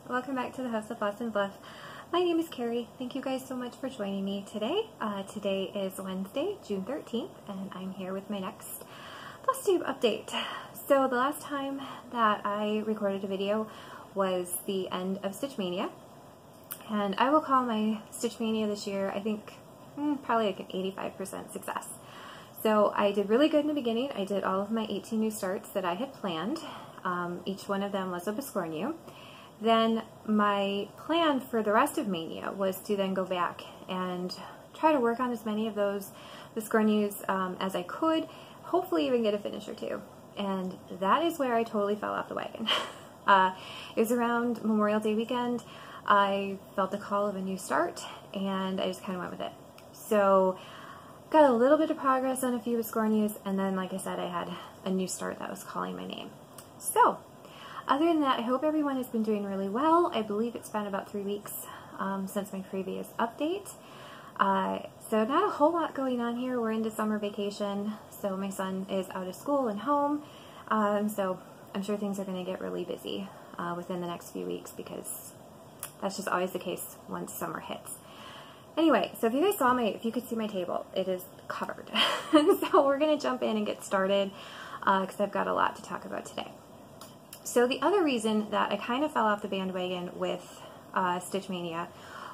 Welcome back to the House of Floss and Fluff. My name is Carrie. Thank you guys so much for joining me today. Today is Wednesday, June 13th, and I'm here with my next Flosstube update. So the last time that I recorded a video was the end of Stitch Maynia, and I will call my Stitch Maynia this year, I think, probably like an 85% success. So I did really good in the beginning. I did all of my 18 new starts that I had planned. Each one of them was a Biscornu. Then my plan for the rest of Maynia was to then go back and try to work on as many of those Biscornus as I could, hopefully even get a finish or two. And that is where I totally fell off the wagon. It was around Memorial Day weekend. I felt the call of a new start, and I just kind of went with it. So got a little bit of progress on a few Biscornus, and then, like I said, I had a new start that was calling my name. So other than that, I hope everyone has been doing really well. I believe it's been about 3 weeks since my previous update. So not a whole lot going on here. We're into summer vacation, so my son is out of school and home. So I'm sure things are going to get really busy within the next few weeks, because that's just always the case once summer hits. Anyway, so if you guys saw if you could see my table, it is covered. So we're going to jump in and get started because I've got a lot to talk about today. So the other reason that I kind of fell off the bandwagon with Stitch Maynia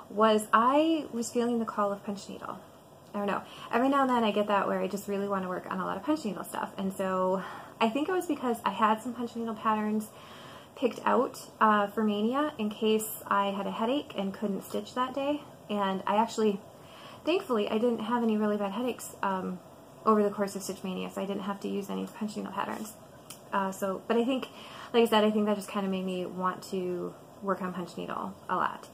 was I was feeling the call of punch needle. I don't know. Every now and then I get that where I just really want to work on a lot of punch needle stuff. And so I think it was because I had some punch needle patterns picked out for Maynia in case I had a headache and couldn't stitch that day. And I actually, thankfully, I didn't have any really bad headaches over the course of Stitch Maynia, so I didn't have to use any punch needle patterns. But I think, like I said, I think that just kind of made me want to work on punch needle a lot.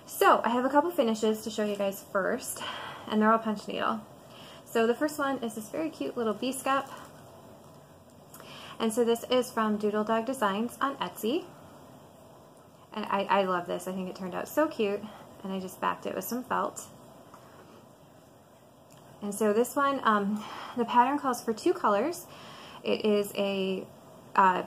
So I have a couple finishes to show you guys first, and they're all punch needle. So the first one is this very cute little bee Skep. And so this is from Doodle Dog Designs on Etsy. And I love this. I think it turned out so cute. And I just backed it with some felt. And so this one, the pattern calls for 2 colors. It is a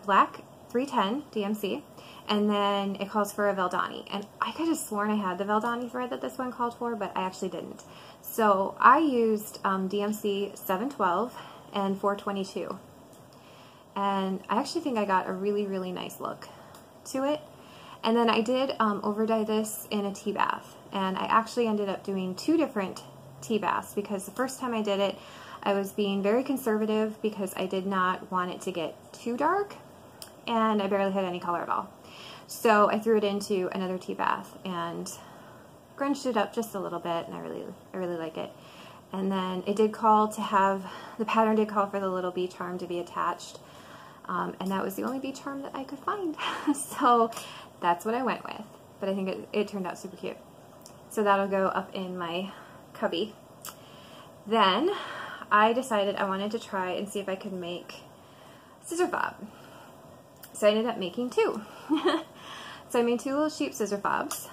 black 310 DMC, and then it calls for a Valdani. And I could have sworn I had the Valdani thread that this one called for, but I actually didn't. So I used DMC 712 and 422. And I actually think I got a really, really nice look to it. And then I did over-dye this in a tea bath, and I actually ended up doing 2 different tea baths, because the first time I did it, I was being very conservative because I did not want it to get too dark, and I barely had any color at all. So I threw it into another tea bath and grunged it up just a little bit, and I really like it. And then it did call to have, the pattern did call for the little bee charm to be attached, and that was the only bee charm that I could find. So that's what I went with, but I think it turned out super cute. So that'll go up in my cubby. Then I decided I wanted to try and see if I could make Scissor Bob. So I ended up making 2. So I made 2 little sheep Scissor Bobs.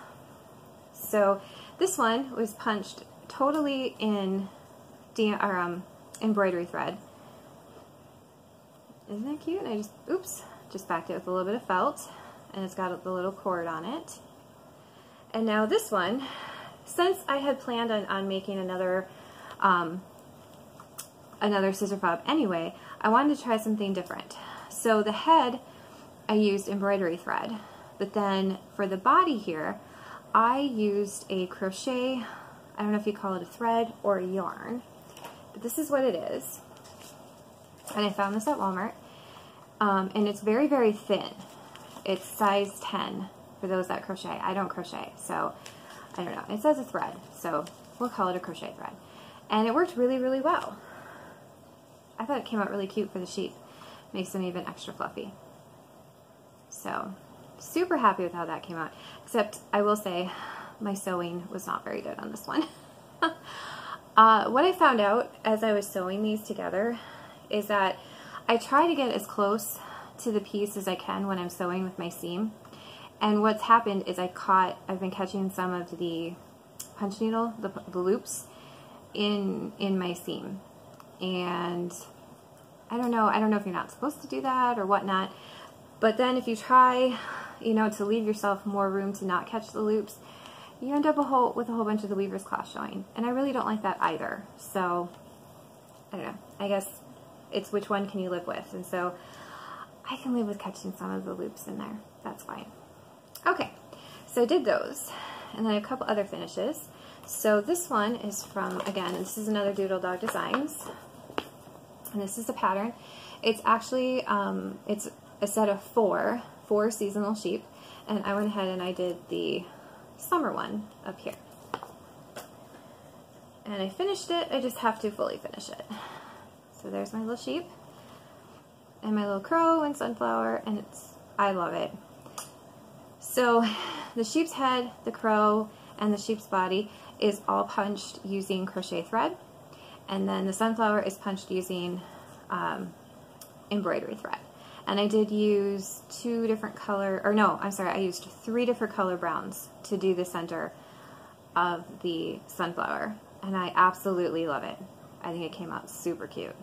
So this one was punched totally in embroidery thread. Isn't that cute? And I just backed it with a little bit of felt, and it's got the little cord on it. And now this one, since I had planned on making another Scissor Bob anyway, I wanted to try something different. So the head, I used embroidery thread, but then for the body here, I used a crochet, I don't know if you call it a thread or a yarn, but this is what it is. And I found this at Walmart, and it's very, very thin. It's size 10 for those that crochet. I don't crochet, so I don't know. It says a thread, so we'll call it a crochet thread. And it worked really, really well. I thought it came out really cute for the sheep. Makes them even extra fluffy. So, super happy with how that came out. Except, I will say, my sewing was not very good on this one. What I found out as I was sewing these together is that I try to get as close to the piece as I can when I'm sewing with my seam. And what's happened is I've been catching some of the punch needle, the loops, in my seam. And I don't know if you're not supposed to do that or whatnot, but then if you try you know, to leave yourself more room to not catch the loops, you end up with a whole bunch of the weaver's cloth showing. And I really don't like that either. So, I don't know. I guess it's which one can you live with. And so I can live with catching some of the loops in there. That's fine. Okay, so I did those. And then a couple other finishes. So this one is from, again, this is another Doodle Dog Designs. And this is a pattern. It's actually, it's a set of four seasonal sheep. And I went ahead and I did the summer one up here. And I finished it. I just have to fully finish it. So there's my little sheep. And my little crow and sunflower. And I love it. So the sheep's head, the crow, and the sheep's body is all punched using crochet thread. And then the sunflower is punched using embroidery thread. And I did use I used 3 different color browns to do the center of the sunflower. And I absolutely love it. I think it came out super cute.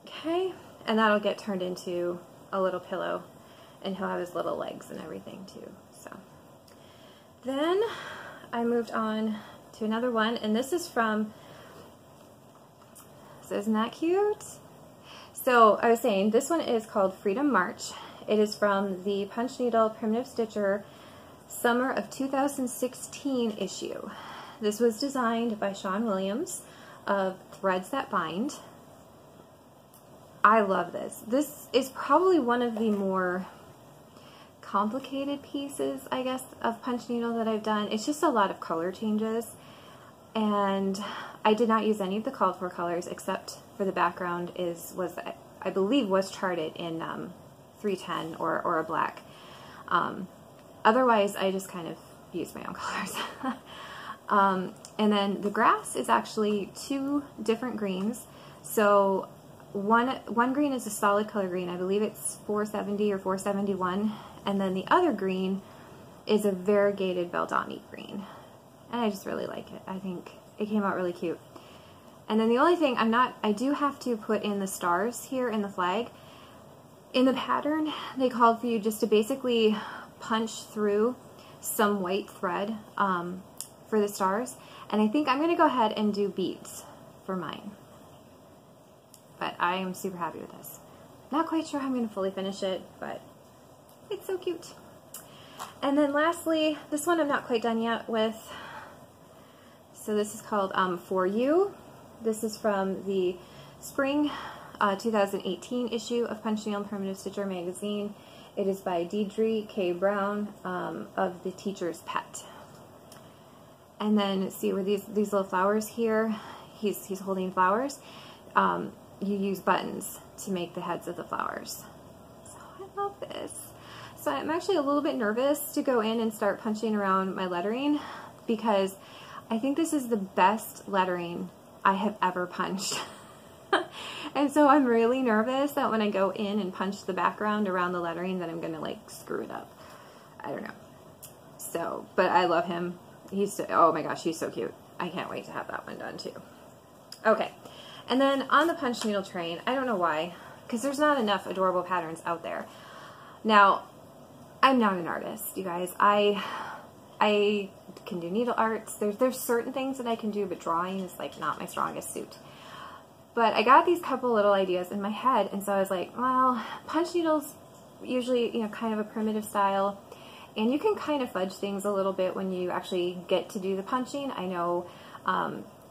Okay, and that'll get turned into a little pillow, and he'll have his little legs and everything too. So then I moved on to another one, and this is from, so isn't that cute? So I was saying, this one is called Freedom March. It is from the Punch Needle Primitive Stitcher Summer of 2016 issue. This was designed by Sean Williams of Threads That Bind. I love this. This is probably one of the more complicated pieces, I guess, of Punch Needle that I've done. It's just a lot of color changes, and I did not use any of the called for colors except for the background I believe was charted in 310 or a black. Otherwise, I just kind of used my own colors. And then the grass is actually 2 different greens. So one green is a solid color green. I believe it's 470 or 471. And then the other green is a variegated Beldani green. And I just really like it. I think it came out really cute. And then the only thing I do have to put in the stars here in the flag. In the pattern, they called for you just to basically punch through some white thread for the stars. And I think I'm going to go ahead and do beads for mine. But I am super happy with this. Not quite sure how I'm going to fully finish it, but it's so cute. And then lastly, this one I'm not quite done yet with. So this is called For You. This is from the spring 2018 issue of Punch Needle and Primitive Stitcher magazine. It is by Deidre K. Brown of The Teacher's Pet. And then see where these little flowers here, he's holding flowers. You use buttons to make the heads of the flowers. So I love this. So I'm actually a little bit nervous to go in and start punching around my lettering, because I think this is the best lettering I have ever punched. And so I'm really nervous that when I go in and punch the background around the lettering that I'm gonna like screw it up. I don't know. So, but I love him. Oh my gosh, he's so cute. I can't wait to have that one done too. Okay, and then on the Punch Needle train, I don't know why, because there's not enough adorable patterns out there. Now, I'm not an artist, you guys. I can do needle arts. There's certain things that I can do, but drawing is like not my strongest suit. But I got these couple little ideas in my head, and so I was like, well, punch needles usually, you know, kind of a primitive style, and you can kind of fudge things a little bit when you actually get to do the punching. I know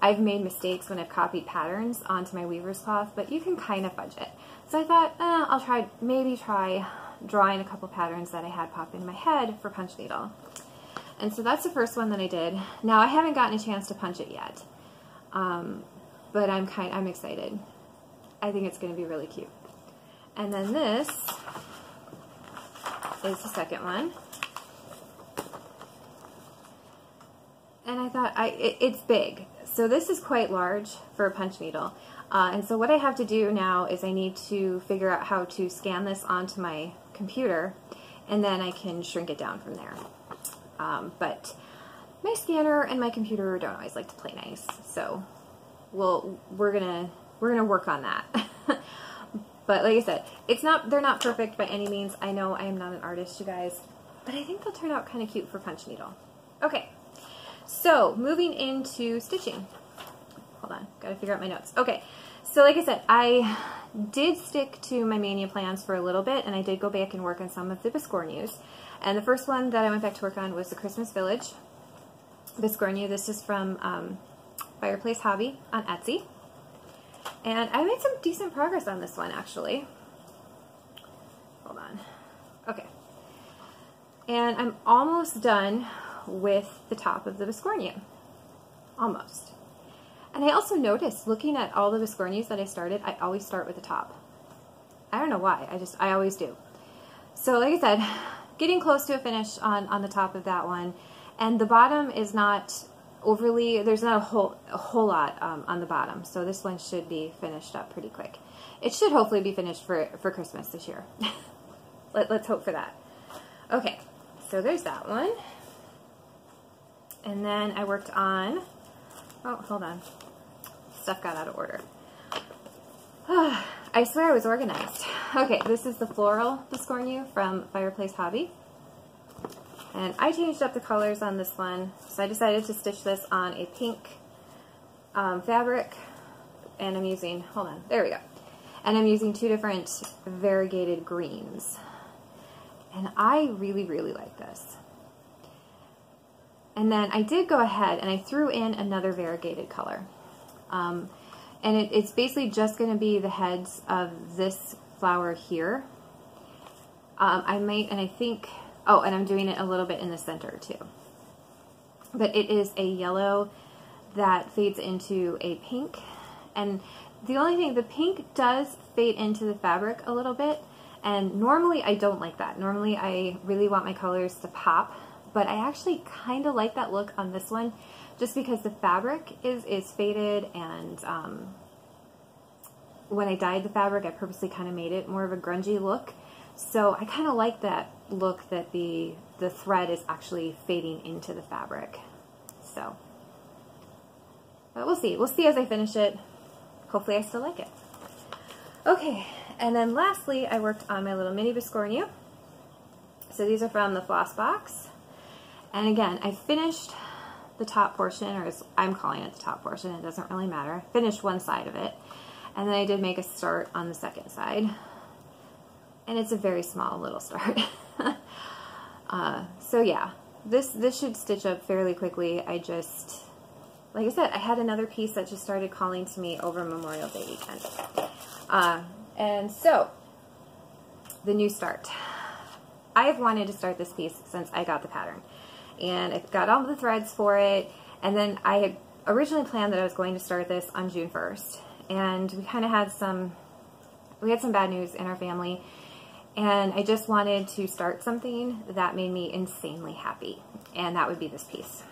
I've made mistakes when I've copied patterns onto my weaver's cloth, but you can kind of fudge it. So I thought, I'll maybe try drawing a couple patterns that I had pop in my head for Punch Needle. And so that's the first one that I did. Now I haven't gotten a chance to punch it yet. But I'm excited. I think it's going to be really cute. And then this is the second one. And I thought, it's big. So this is quite large for a punch needle. And so what I have to do now is I need to figure out how to scan this onto my computer, and then I can shrink it down from there. But my scanner and my computer don't always like to play nice, so we're gonna work on that. But like I said, they're not perfect by any means. I know I am not an artist, you guys, but I think they'll turn out kind of cute for punch needle. Okay, so moving into stitching. Hold on, gotta figure out my notes. Okay, so like I said, I did stick to my Maynia plans for a little bit, and I did go back and work on some of the Biscornus. And the first one that I went back to work on was the Christmas Village Biscornu. This is from Fireplace Hobby on Etsy. And I made some decent progress on this one, actually. Hold on. Okay. And I'm almost done with the top of the Biscornu. Almost. And I also noticed, looking at all the Biscornus that I started, I always start with the top. I don't know why. I always do. So like I said, getting close to a finish on the top of that one. And the bottom is not overly, there's not a whole lot on the bottom, so this one should be finished up pretty quick. It should hopefully be finished for Christmas this year. Let's hope for that. Okay, so there's that one. And then I worked on, oh, hold on. Stuff got out of order. I swear I was organized. Okay, this is the Floral Biscornu from Fireplace Hobby. And I changed up the colors on this one, so I decided to stitch this on a pink fabric, and I'm using, hold on, there we go. And I'm using two different variegated greens. And I really, really like this. And then I did go ahead and I threw in another variegated color. And it's basically just going to be the heads of this flower here. I might, and I think, oh, and I'm doing it a little bit in the center too. But it is a yellow that fades into a pink. And the only thing, the pink does fade into the fabric a little bit. And normally I don't like that. Normally I really want my colors to pop. But I actually kind of like that look on this one, just because the fabric is faded, and when I dyed the fabric, I purposely kind of made it more of a grungy look. So I kind of like that look, that the thread is actually fading into the fabric. So, but we'll see. We'll see as I finish it. Hopefully I still like it. Okay, and then lastly, I worked on my little mini Biscornu. So these are from the Floss box. And again, I finished the top portion, or as I'm calling it the top portion, it doesn't really matter. I finished one side of it. And then I did make a start on the second side. And it's a very small little start. So yeah, this should stitch up fairly quickly. I just, like I said, I had another piece that just started calling to me over Memorial Day weekend. And so, the new start. I have wanted to start this piece since I got the pattern. And I got all the threads for it, and then I had originally planned that I was going to start this on June 1st. And we kind of had some bad news in our family. And I just wanted to start something that made me insanely happy, and that would be this piece.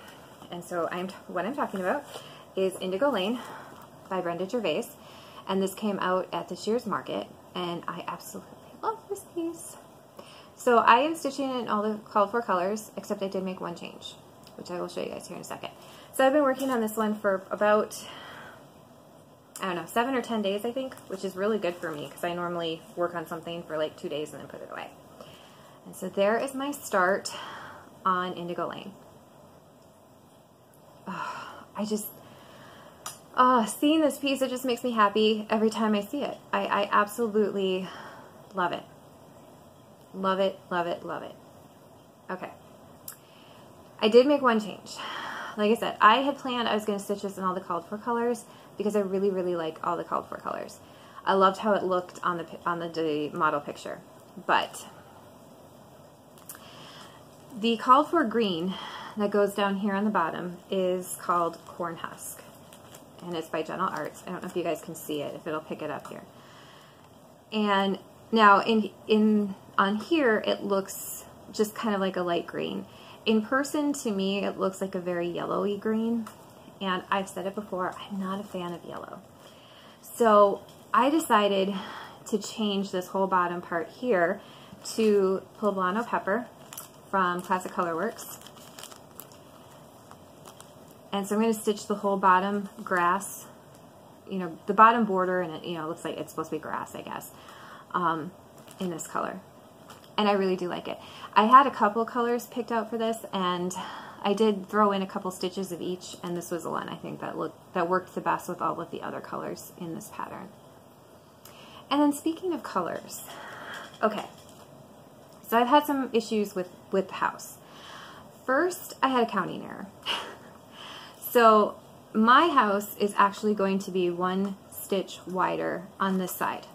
And so what I'm talking about is Indigo Lane by Brenda Gervais, and this came out at this year's market, and I absolutely love this piece. So I am stitching in all the called for colors, except I did make one change, which I will show you guys here in a second. So I've been working on this one for about, I don't know, 7 or 10 days, I think, which is really good for me because I normally work on something for like 2 days and then put it away. And so there is my start on Indigo Lane. Seeing this piece, it just makes me happy every time I see it. I absolutely love it. Love it, love it, love it. Okay. I did make one change. Like I said, I had planned I was going to stitch this in all the called for colors because I really, really like all the called for colors. I loved how it looked on the model picture. But the called for green that goes down here on the bottom is called Corn Husk. And it's by Gentle Arts. I don't know if you guys can see it, if it'll pick it up here. And now on here it looks just kind of like a light green. In person, to me, it looks like a very yellowy green. And I've said it before, I'm not a fan of yellow. So I decided to change this whole bottom part here to Poblano Pepper from Classic Colorworks. And so I'm going to stitch the whole bottom grass, you know, the bottom border, and it, you know, looks like it's supposed to be grass, I guess, in this color. And I really do like it. I had a couple colors picked out for this, and I did throw in a couple stitches of each, and this was the one I think that worked the best with all of the other colors in this pattern. And then speaking of colors, okay, so I've had some issues with the house. First, I had a counting error. So my house is actually going to be 1 stitch wider on this side.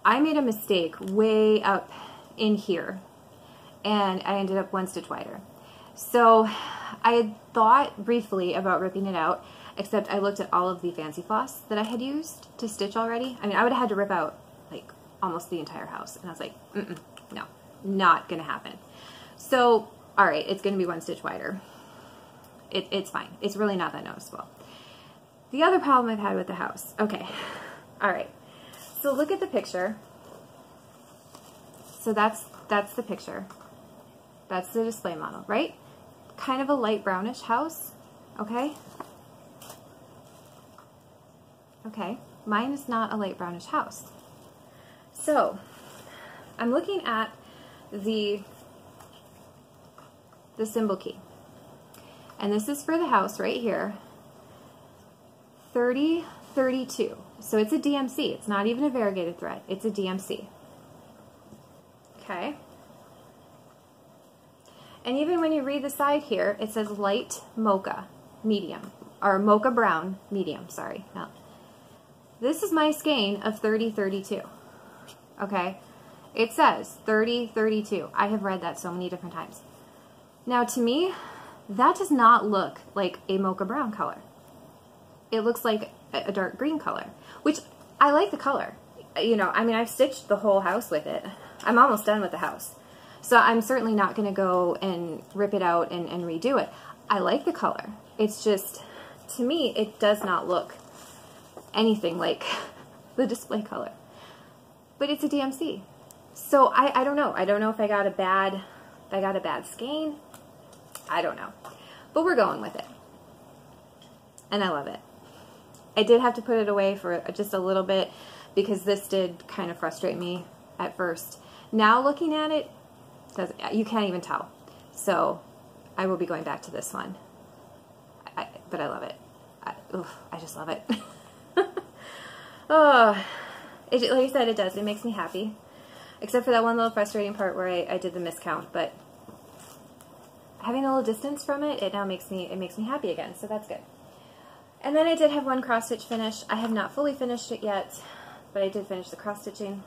I made a mistake way up in here, and I ended up 1 stitch wider. So I had thought briefly about ripping it out, except I looked at all of the fancy floss that I had used to stitch already. I mean, I would have had to rip out like almost the entire house, and I was like, no, not gonna happen. So, all right, it's gonna be 1 stitch wider. It's fine. It's really not that noticeable. The other problem I've had with the house, okay, all right. So look at the picture. So that's the picture. That's the display model, right? Kind of a light brownish house, okay? Okay, mine is not a light brownish house. So I'm looking at the symbol key. And this is for the house right here, 3032. So it's a DMC. It's not even a variegated thread. It's a DMC. Okay. And even when you read the side here, it says light mocha medium, or mocha brown medium, sorry. No. This is my skein of 3032. Okay. It says 3032. I have read that so many different times. Now to me, that does not look like a mocha brown color. It looks like a dark green color, which I like the color. You know, I mean, I've stitched the whole house with it. I'm almost done with the house. So I'm certainly not going to go and rip it out and redo it. I like the color. It's just, to me, it does not look anything like the display color. But it's a DMC. So I don't know. I don't know if I got a bad skein. I don't know. But we're going with it. And I love it. I did have to put it away for just a little bit because this did kind of frustrate me at first. Now looking at it, you can't even tell. So I will be going back to this one. But I love it. I just love it. Oh, like I said, it does. It makes me happy. Except for that one little frustrating part where I did the miscount. But having a little distance from it, it now makes me happy again. So that's good. And then I did have one cross stitch finish. I have not fully finished it yet, but I did finish the cross stitching.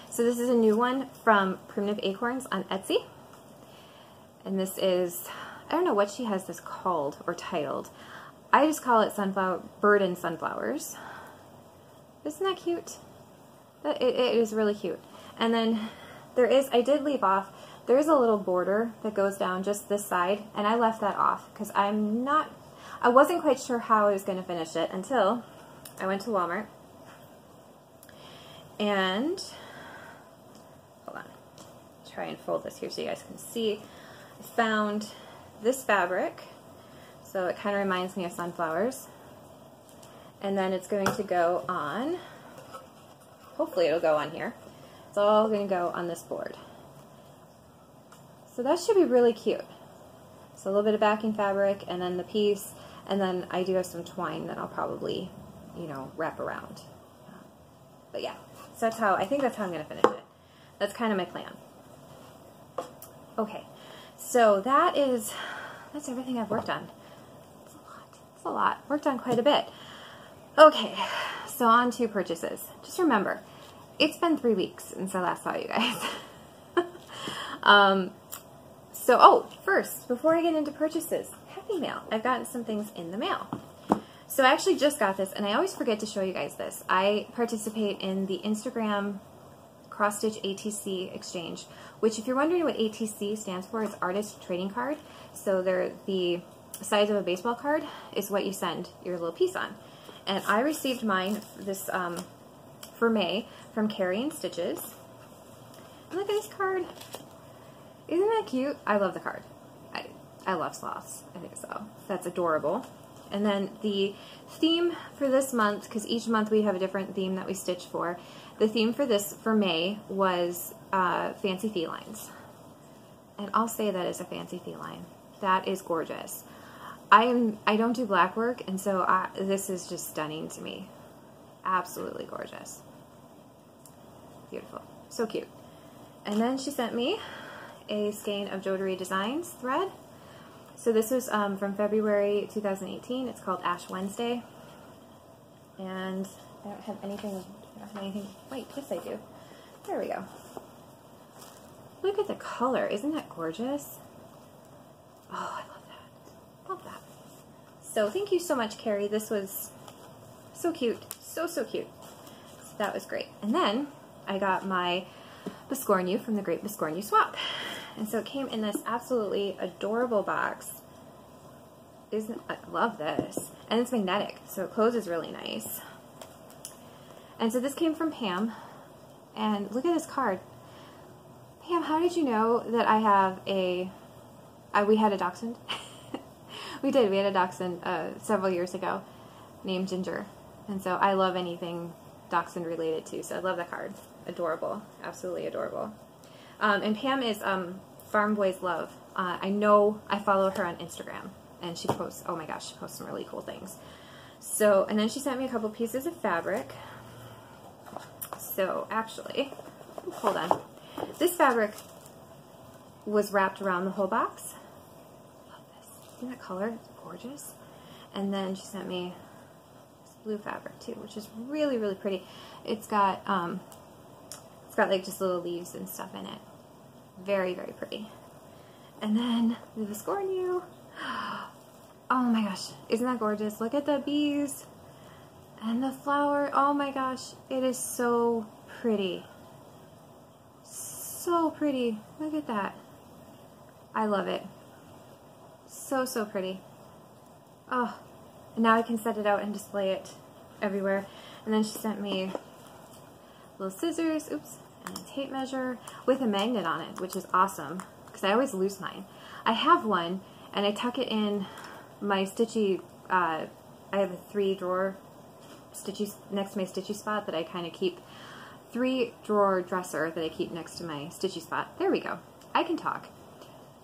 So this is a new one from Primitive Acorns on Etsy. And this is, I don't know what she has this called or titled. I just call it Sunflower Bird and Sunflowers. Isn't that cute? It is really cute. And then there is, I did leave off, there is a little border that goes down just this side, and I left that off because I wasn't quite sure how I was going to finish it until I went to Walmart. And, hold on, try and fold this here so you guys can see. I found this fabric, so it kind of reminds me of sunflowers. And then it's going to go on, hopefully it'll go on here. It's all going to go on this board. So that should be really cute. So a little bit of backing fabric and then the piece, and then I do have some twine that I'll probably, you know, wrap around. But yeah, so that's how, I think that's how I'm going to finish it. That's kind of my plan. Okay, so that's everything I've worked on. It's a lot. It's a lot. Worked on quite a bit. Okay, so on to purchases. Just remember, it's been 3 weeks since I last saw you guys. First, before I get into purchases, Happy Mail. I've gotten some things in the mail. So I actually just got this, and I always forget to show you guys this. I participate in the Instagram cross-stitch ATC exchange, which if you're wondering what ATC stands for, it's Artist Trading Card. So they're the size of a baseball card is what you send your little piece on. And I received mine this for May from CandyStitches. And look at this card. Isn't that cute? I love the card. I love sloths. I think so. That's adorable. And then the theme for this month, because each month we have a different theme that we stitch for, the theme for this, for May, was fancy felines. And I'll say that is a fancy feline. That is gorgeous. I don't do black work, and so this is just stunning to me. Absolutely gorgeous. Beautiful. So cute. And then she sent me a skein of Jodery Designs thread. So this was from February 2018. It's called Ash Wednesday. And I don't have anything, wait, yes I do. There we go. Look at the color. Isn't that gorgeous? Oh, I love that. Love that. So thank you so much, Carrie. This was so cute. So cute. So that was great. And then I got my Biscornu from the Great Biscornu Swap. And so it came in this absolutely adorable box. I love this. And it's magnetic, so it closes really nice. And so this came from Pam. And look at this card. Pam, how did you know that I have we had a dachshund? We did. We had a dachshund several years ago named Ginger. And so I love anything dachshund related too. So I love the card. Adorable. Absolutely adorable. And Pam is Farm Boys Love. I know I follow her on Instagram. And she posts, oh my gosh, she posts some really cool things. So, and then she sent me a couple pieces of fabric. So actually, hold on. This fabric was wrapped around the whole box. Love this. Isn't that color? It's gorgeous. And then she sent me this blue fabric too, which is really, really pretty. It's got like just little leaves and stuff in it. Very, very pretty. And then the Biscornu. Oh my gosh, isn't that gorgeous? Look at the bees and the flower. Oh my gosh, it is so pretty. So pretty. Look at that. I love it. So pretty. Oh, and now I can set it out and display it everywhere. And then she sent me little scissors, oops, and a tape measure with a magnet on it, which is awesome because I always lose mine. I have one and I tuck it in my stitchy, I have a 3-drawer stitchy next to my stitchy spot that I kind of keep, 3-drawer dresser that I keep next to my stitchy spot. There we go. I can talk,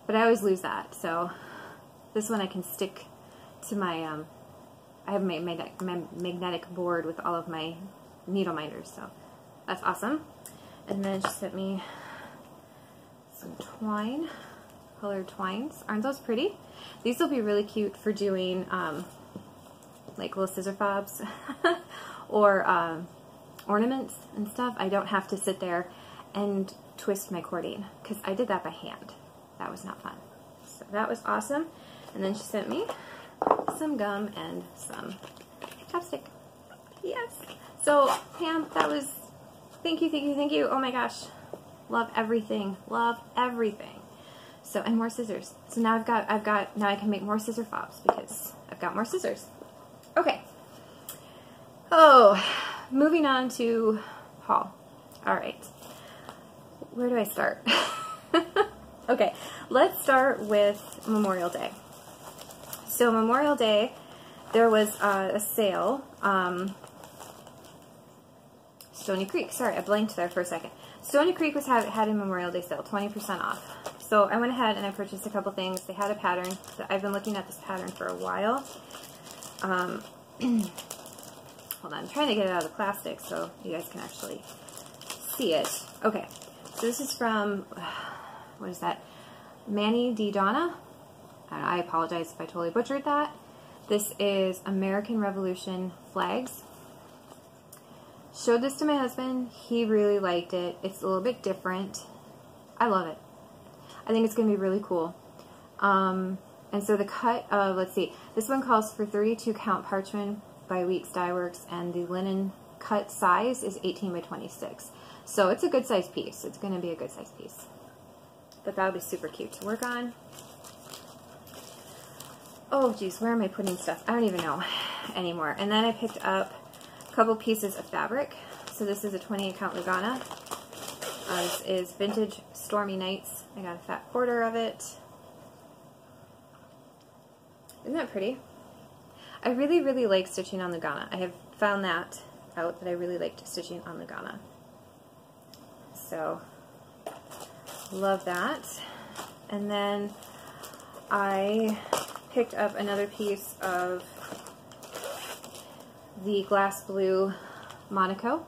but I always lose that. So this one I can stick to my, I have my magnetic board with all of my needle minders, so that's awesome. And then she sent me some twine, colored twines. Aren't those pretty? These will be really cute for doing like little scissor fobs or ornaments and stuff. I don't have to sit there and twist my cording because I did that by hand. That was not fun. So that was awesome. And then she sent me some gum and some chapstick. Yes. So Pam, that was, thank you. Oh my gosh. Love everything. Love everything. So, and more scissors. So now now I can make more scissor fobs because I've got more scissors. Okay. Oh, moving on to haul. All right. Where do I start? Okay, let's start with Memorial Day. So Memorial Day, there was a sale. Stoney Creek. Sorry, I blanked there for a second. Stoney Creek had a Memorial Day sale, 20% off. So I went ahead and I purchased a couple things. They had a pattern. I've been looking at this pattern for a while. Hold on, I'm trying to get it out of the plastic so you guys can actually see it. Okay, so this is from, what is that? Manny D. Donna. I apologize if I totally butchered that. This is American Revolution flags. Showed this to my husband. He really liked it. It's a little bit different. I love it. I think it's going to be really cool. And so the cut of, let's see, this one calls for 32 count parchment by Weeks Dye Works, and the linen cut size is 18 by 26. So it's a good size piece. It's going to be a good size piece. But that would be super cute to work on. Oh geez, where am I putting stuff? I don't even know anymore. And then I picked up a couple pieces of fabric. So this is a 28 count Lugana. This is Vintage Stormy Nights. I got a fat quarter of it. Isn't that pretty? I really, really like stitching on Lugana. I have found that out, that I really liked stitching on Lugana. So, love that. And then I picked up another piece of the glass blue Monaco.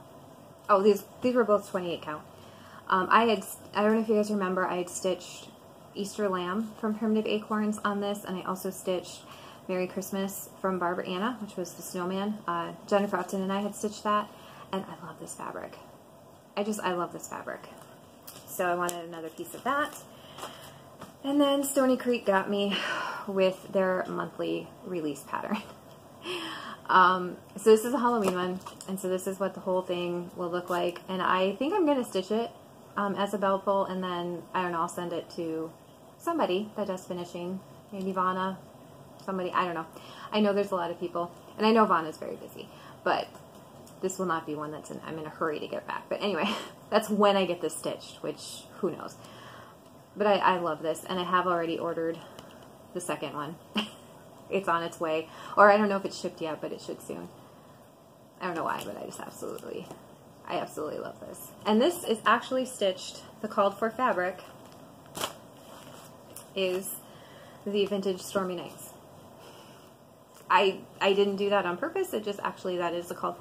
Oh, these were both 28 count. I don't know if you guys remember, I had stitched Easter Lamb from Primitive Acorns on this, and I also stitched Merry Christmas from Barbara Anna, which was the snowman. Jennifer Upton and I had stitched that, and I love this fabric. I love this fabric. So I wanted another piece of that. And then Stoney Creek got me with their monthly release pattern. So this is a Halloween one, and so this is what the whole thing will look like. And I think I'm going to stitch it as a bell pull, and then, I don't know, I'll send it to somebody that does finishing. Maybe Vanna, somebody, I don't know. I know there's a lot of people, and I know Vanna's very busy, but this will not be one that's I'm in a hurry to get back. But anyway, that's when I get this stitched, which, who knows. But I love this, and I have already ordered the second one. It's on its way. Or I don't know if it's shipped yet, but it should soon. I don't know why, but I absolutely love this. And this is actually stitched, the called for fabric is the vintage Stormy Nights. I didn't do that on purpose, it just actually, that is the called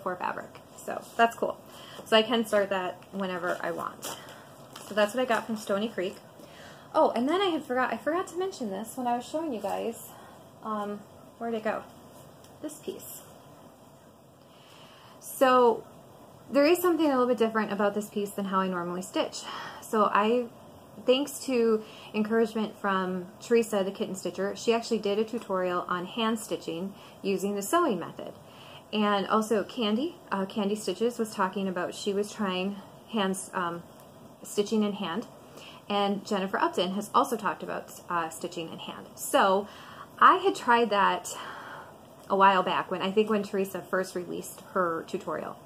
for fabric. So that's cool. So I can start that whenever I want. So that's what I got from Stoney Creek. Oh, and then I forgot to mention this when I was showing you guys. Where'd it go? This piece. So there is something a little bit different about this piece than how I normally stitch. So thanks to encouragement from Teresa, the Kitten Stitcher, she actually did a tutorial on hand stitching using the sewing method. And also CandyStitches was talking about, she was trying stitching in hand. And Jennifer Upton has also talked about stitching in hand. So I had tried that a while back, when Teresa first released her tutorial.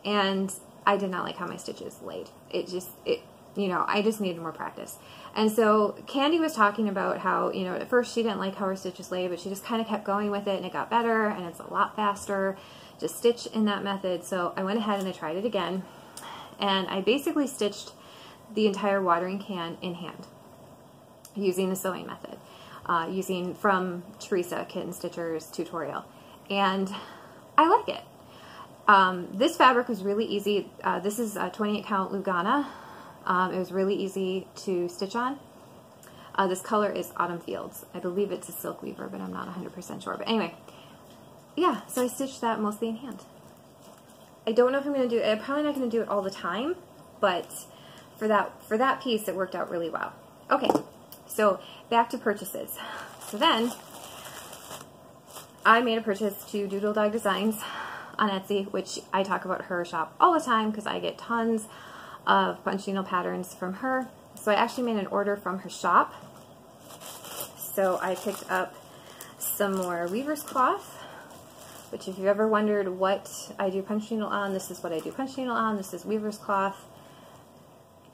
And I did not like how my stitches laid. I just needed more practice. And so Candy was talking about how, at first she didn't like how her stitches laid, but she just kind of kept going with it, and it got better, and it's a lot faster to stitch in that method. So I went ahead and I tried it again, and I basically stitched the entire watering can in hand using the sewing method, using from Teresa Kitten Stitcher's tutorial, and I like it. This fabric was really easy. This is a 28 count Lugana. It was really easy to stitch on. This color is Autumn Fields. I believe it's a silk weaver, but I'm not 100% sure. But anyway, yeah, so I stitched that mostly in hand. I don't know if I'm going to do it. I'm probably not going to do it all the time, but for that piece, it worked out really well. Okay, so back to purchases. So then, I made a purchase to Doodle Dog Designs on Etsy, which I talk about her shop all the time because I get tons of punch needle patterns from her. So I actually made an order from her shop. So I picked up some more weaver's cloth, which if you've ever wondered what I do punch needle on, this is what I do punch needle on. This is weaver's cloth.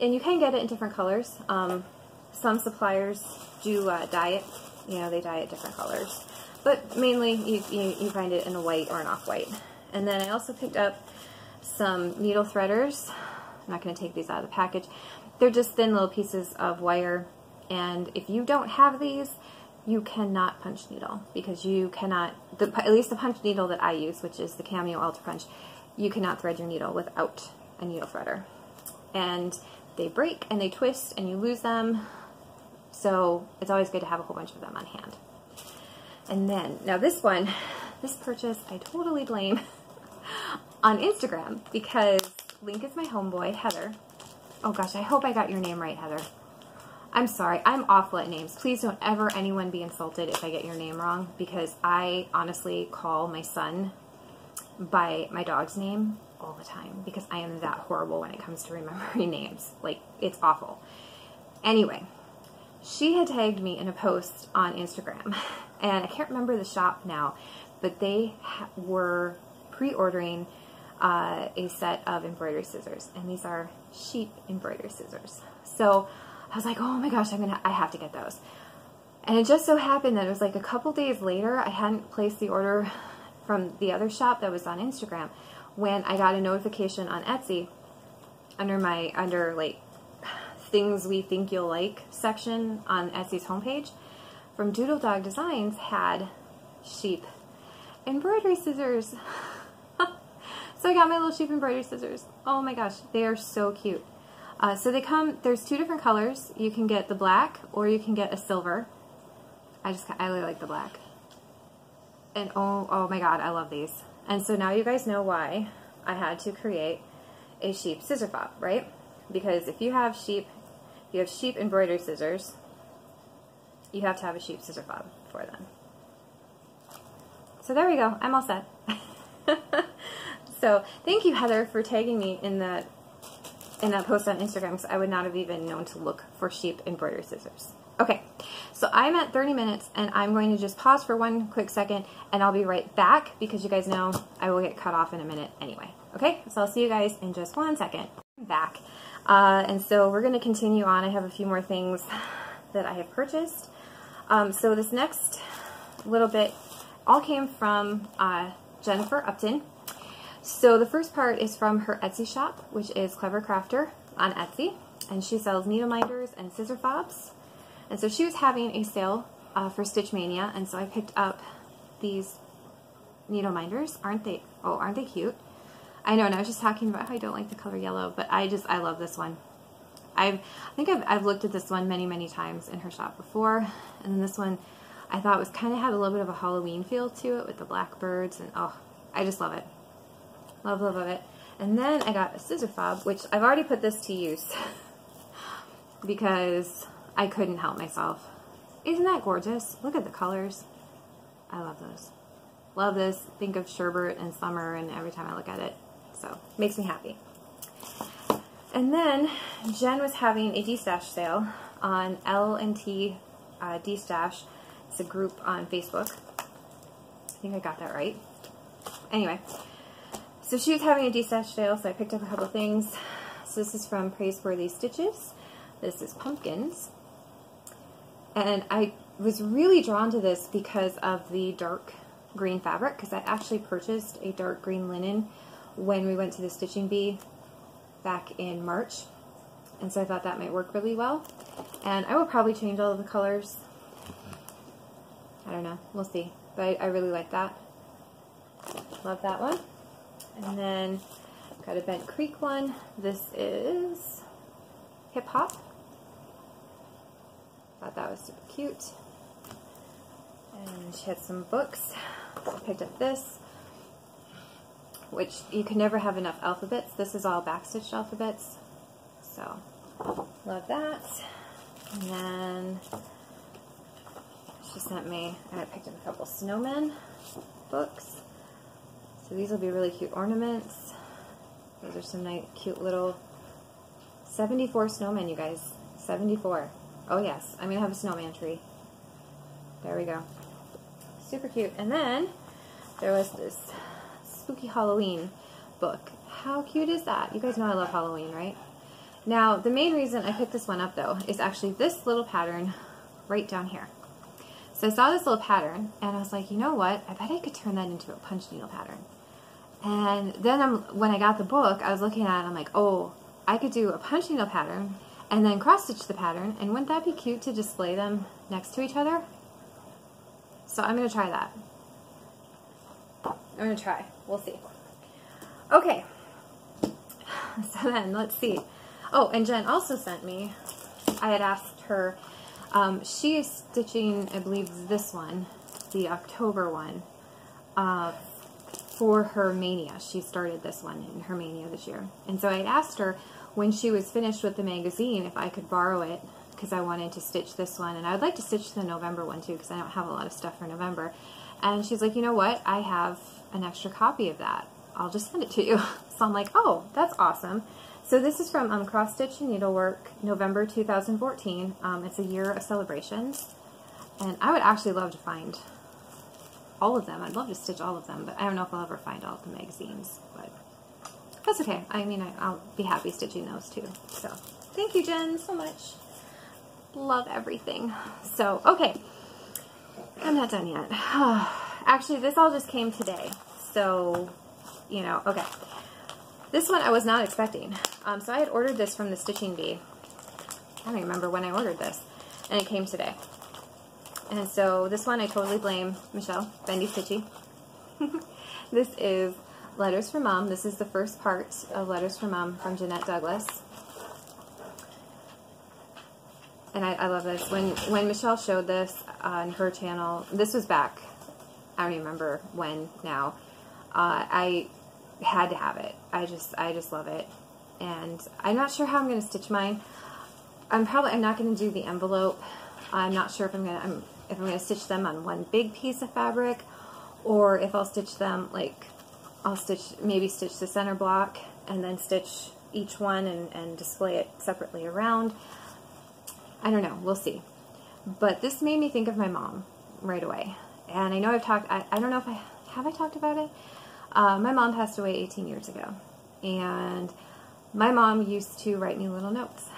And you can get it in different colors. Some suppliers do dye it. They dye it different colors. But mainly you find it in a white or an off-white. And then I also picked up some needle threaders. I'm not going to take these out of the package. They're just thin little pieces of wire. And if you don't have these, you cannot punch needle, because you cannot, at least the punch needle that I use, which is the Cameo Ultra Punch, you cannot thread your needle without a needle threader. And they break and they twist and you lose them, so it's always good to have a whole bunch of them on hand. And then, now this purchase I totally blame on Instagram, because Link is my homeboy, Heather. Oh gosh, I hope I got your name right, Heather. I'm sorry, I'm awful at names. Please don't ever anyone be insulted if I get your name wrong, because I honestly call my son by my dog's name all the time, because I am that horrible when it comes to remembering names. Like, it's awful. Anyway, she had tagged me in a post on Instagram, and I can't remember the shop now, but they were pre-ordering a set of embroidery scissors, and these are sheep embroidery scissors. So I was like, oh my gosh, I have to get those. And it just so happened that it was like a couple days later, I hadn't placed the order from the other shop that was on Instagram, when I got a notification on Etsy under like things we think you'll like section on Etsy's homepage from Doodle Dog Designs had sheep embroidery scissors. So I got my little sheep embroidery scissors. Oh my gosh, they are so cute. So they come, there's two different colors. You can get the black or you can get a silver. I really like the black. And oh my god, I love these. And so now you guys know why I had to create a sheep scissor fob, right? Because if you have sheep embroidery scissors, you have to have a sheep scissor fob for them. So there we go, I'm all set. So thank you, Heather, for tagging me in that post on Instagram, because I would not have even known to look for sheep embroidery scissors. Okay, so I'm at 30 minutes, and I'm going to just pause for one quick second, and I'll be right back, because you guys know I will get cut off in a minute anyway. Okay, so I'll see you guys in just 1 second. I'm back, and so we're going to continue on. I have a few more things that I have purchased. So this next little bit all came from Jennifer Upton. So the first part is from her Etsy shop, which is Clever Crafter on Etsy, and she sells needle minders and scissor fobs. And so she was having a sale for Stitch Mania, and so I picked up these needle minders. Aren't they cute? I know, and I was just talking about how I don't like the color yellow, but I love this one. I think I've looked at this one many times in her shop before, and then this one I thought was kind of had a little bit of a Halloween feel to it with the blackbirds, and oh, I just love it. Love it. And then I got a scissor fob, which I've already put this to use because I couldn't help myself. Isn't that gorgeous? Look at the colors. I love those. Love this. Think of sherbet and summer and every time I look at it. So, makes me happy. And then Jen was having a D-Stash sale on L&T D-Stash. It's a group on Facebook. I think I got that right. Anyway, so she was having a D-Stash sale, so I picked up a couple things. So this is from Praiseworthy Stitches. This is pumpkins. And I was really drawn to this because of the dark green fabric, because I actually purchased a dark green linen when we went to the Stitching Bee back in March. And so I thought that might work really well. And I will probably change all of the colors. I don't know. We'll see. But I really like that. Love that one. And then got a Bent Creek one. This is Hip Hop. Thought that was super cute. And she had some books. I picked up this, which you can never have enough alphabets. This is all backstitched alphabets. So, love that. And then she sent me, I picked up a couple snowmen books. So these will be really cute ornaments. Those are some nice, cute little 74 snowmen, you guys. 74. Oh yes, I'm going to have a snowman tree. There we go. Super cute. And then there was this Spooky Halloween book. How cute is that? You guys know I love Halloween, right? Now, the main reason I picked this one up, though, is actually this little pattern right down here. So I saw this little pattern, and I was like, you know what? I bet I could turn that into a punch needle pattern. And then when I got the book, I was looking at it, I'm like, oh, I could do a punch needle pattern and then cross-stitch the pattern, and wouldn't that be cute to display them next to each other? So I'm going to try that. I'm going to try. We'll see. Okay. So then, let's see. Oh, and Jen also sent me, I had asked her, she is stitching, I believe, this one, the October one, for her Maynia. She started this one in her Maynia this year. And so I asked her when she was finished with the magazine if I could borrow it, because I wanted to stitch this one. And I would like to stitch the November one too, because I don't have a lot of stuff for November. And she's like, you know what? I have an extra copy of that. I'll just send it to you. So I'm like, oh, that's awesome. So this is from Cross Stitch and Needlework, November 2014. It's a year of celebrations. And I would actually love to find all of them. I'd love to stitch all of them, but I don't know if I'll ever find all of the magazines. But that's okay. I mean, I'll be happy stitching those too. So thank you, Jen, so much. Love everything. So, okay. I'm not done yet. Actually, this all just came today. So, you know, okay. This one I was not expecting. So I had ordered this from the Stitching Bee. I don't remember when I ordered this. And it came today. And so this one I totally blame Michelle, Bendy Stitchy. This is Letters from Mom. This is the first part of Letters from Mom from Jeanette Douglas. And I love this. When Michelle showed this on her channel, this was back, I don't remember when now, I had to have it. I just love it. And I'm not sure how I'm going to stitch mine. I'm not going to do the envelope. I'm not sure if I'm going to stitch them on one big piece of fabric, or if I'll stitch them, like, maybe stitch the center block and then stitch each one and display it separately around. I don't know, we'll see. But this made me think of my mom right away. And I know I've talked, I don't know if I talked about it? My mom passed away 18 years ago. And my mom used to write me little notes.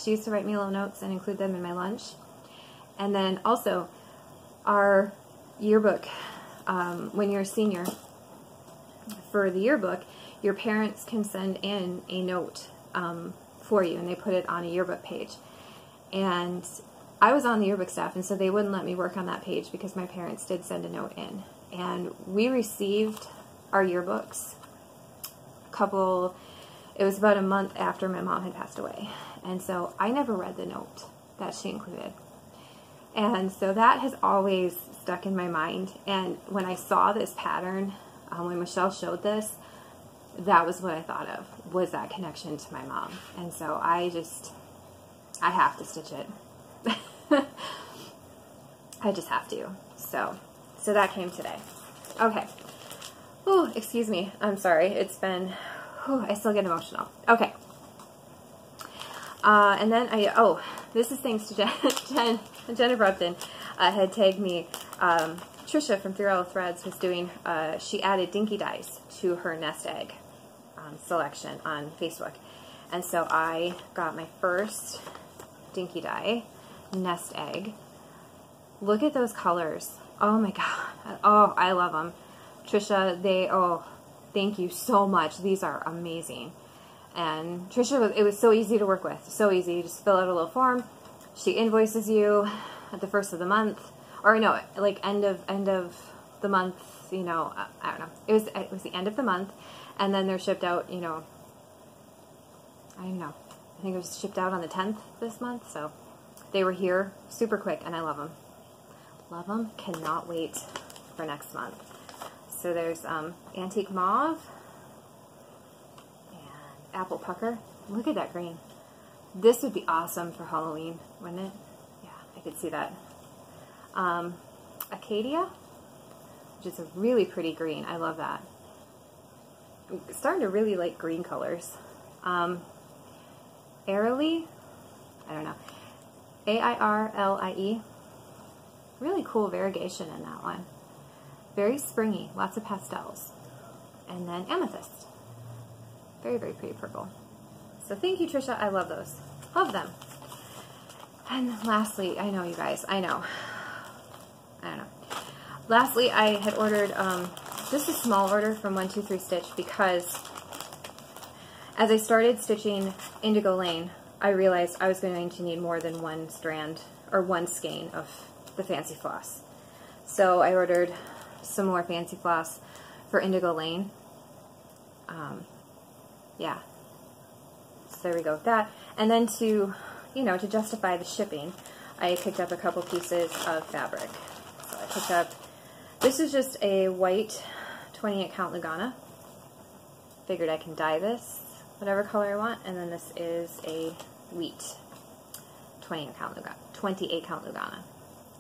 She used to write me little notes and include them in my lunch. And then also, our yearbook, when you're a senior, for the yearbook, your parents can send in a note for you, and they put it on a yearbook page. And I was on the yearbook staff, and so they wouldn't let me work on that page because my parents did send a note in. And we received our yearbooks it was about a month after my mom had passed away. And so I never read the note that she included. And so that has always stuck in my mind. And when I saw this pattern, when Michelle showed this, that was what I thought of, was that connection to my mom. And so I have to stitch it. I just have to. So that came today. Okay. Oh, excuse me. I'm sorry. It's been, I still get emotional. Okay. And then this is thanks to Jennifer Upton had tagged me. Trisha from Floral Threads was doing, she added dinky dies to her nest egg selection on Facebook. And so I got my first dinky die nest egg. Look at those colors. Oh my god. Oh, I love them. Trisha, thank you so much. These are amazing. And Trisha, it was so easy to work with. So easy. You just fill out a little form. She invoices you at the first of the month. Or no, like end of the month, you know, I don't know. It was the end of the month, and then they're shipped out, you know, I don't know. I think it was shipped out on the 10th this month, so they were here super quick, and I love them. Love them. Cannot wait for next month. So there's Antique Mauve and Apple Pucker. Look at that green. This would be awesome for Halloween, wouldn't it? Yeah, I could see that. Acadia, which is a really pretty green. I love that. I'm starting to really like green colors. Airlie, I don't know. Airlie. Really cool variegation in that one. Very springy, lots of pastels. And then Amethyst. Very, very pretty purple. So thank you, Trisha. I love those. Love them. And lastly, I know you guys, I don't know. Lastly, I had ordered just a small order from 123 Stitch because as I started stitching Indigo Lane, I realized I was going to need more than one strand or one skein of the fancy floss. So I ordered some more fancy floss for Indigo Lane. Yeah. So there we go with that. And then to justify the shipping, I picked up a couple pieces of fabric. So I picked up, this is just a white 28 count Lugana. Figured I can dye this whatever color I want. And then this is a wheat 28 count Lugana.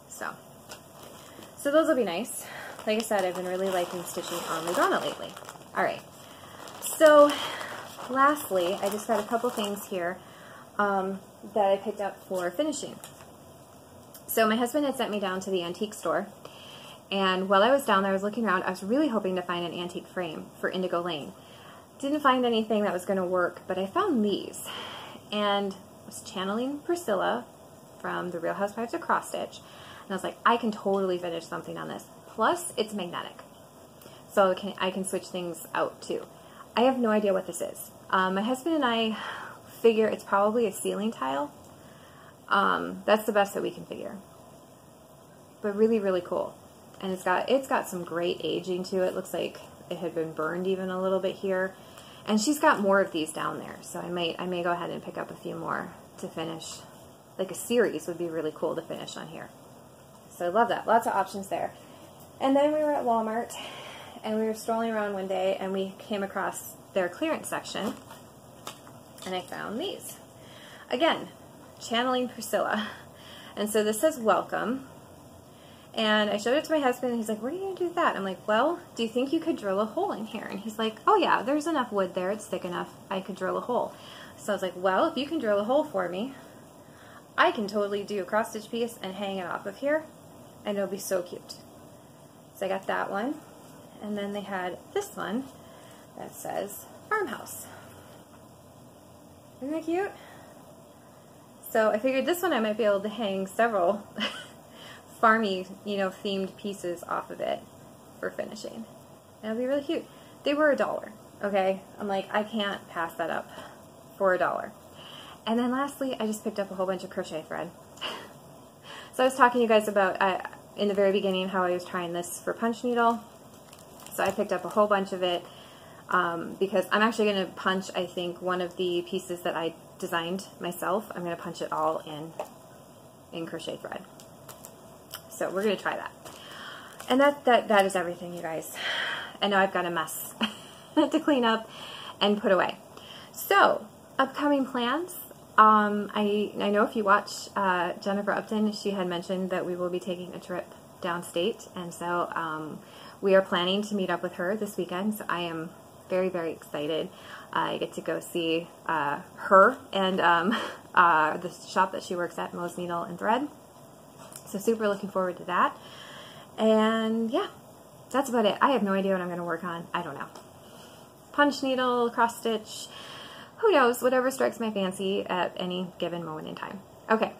So those will be nice. Like I said, I've been really liking stitching on Lugana lately. Alright, so lastly, I just got a couple things here that I picked up for finishing. So my husband had sent me down to the antique store, and while I was down there, I was looking around. I was really hoping to find an antique frame for Indigo Lane. Didn't find anything that was going to work, but I found these, and I was channeling Priscilla from the Real Housewives of Cross Stitch, I was like, I can totally finish something on this. Plus, it's magnetic. So I can switch things out too. I have no idea what this is. My husband and I figure it's probably a ceiling tile. That's the best that we can figure. But really, really cool. And it's got some great aging to it. Looks like it had been burned even a little bit here. And she's got more of these down there. So I may go ahead and pick up a few more to finish. Like a series would be really cool to finish on here. So I love that. Lots of options there. And then we were at Walmart and we were strolling around one day and we came across their clearance section and I found these. Again, channeling Priscilla. And so this says welcome. And I showed it to my husband and he's like, what are you going to do with that? I'm like, well, do you think you could drill a hole in here? And he's like, oh yeah, there's enough wood there. It's thick enough. I could drill a hole. So I was like, well, if you can drill a hole for me, I can totally do a cross stitch piece and hang it off of here and it'll be so cute. So I got that one. And then they had this one that says farmhouse. Isn't that cute? So I figured this one I might be able to hang several farmy, you know, themed pieces off of it for finishing. That'll be really cute. They were $1, okay? I'm like, I can't pass that up for $1. And then lastly, I just picked up a whole bunch of crochet thread. So I was talking to you guys about, in the very beginning, how I was trying this for punch needle. So I picked up a whole bunch of it because I'm actually going to punch, I think, one of the pieces that I designed myself. I'm going to punch it all in crochet thread. So we're going to try that. And that is everything, you guys. And now I've got a mess to clean up and put away. So, upcoming plans. I know if you watch Jennifer Upton, she had mentioned that we will be taking a trip downstate. And so we are planning to meet up with her this weekend. So I am very, very excited. I get to go see her and the shop that she works at, Mo's Needle and Thread. So super looking forward to that. And yeah, that's about it. I have no idea what I'm going to work on. I don't know. Punch needle, cross stitch, who knows, whatever strikes my fancy at any given moment in time. Okay,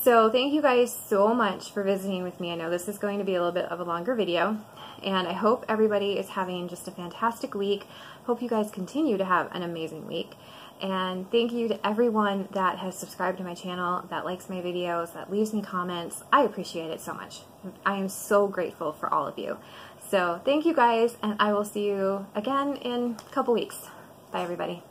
so thank you guys so much for visiting with me. I know this is going to be a little bit of a longer video, and I hope everybody is having just a fantastic week. Hope you guys continue to have an amazing week. And thank you to everyone that has subscribed to my channel, that likes my videos, that leaves me comments. I appreciate it so much. I am so grateful for all of you. So thank you guys, and I will see you again in a couple weeks. Bye everybody.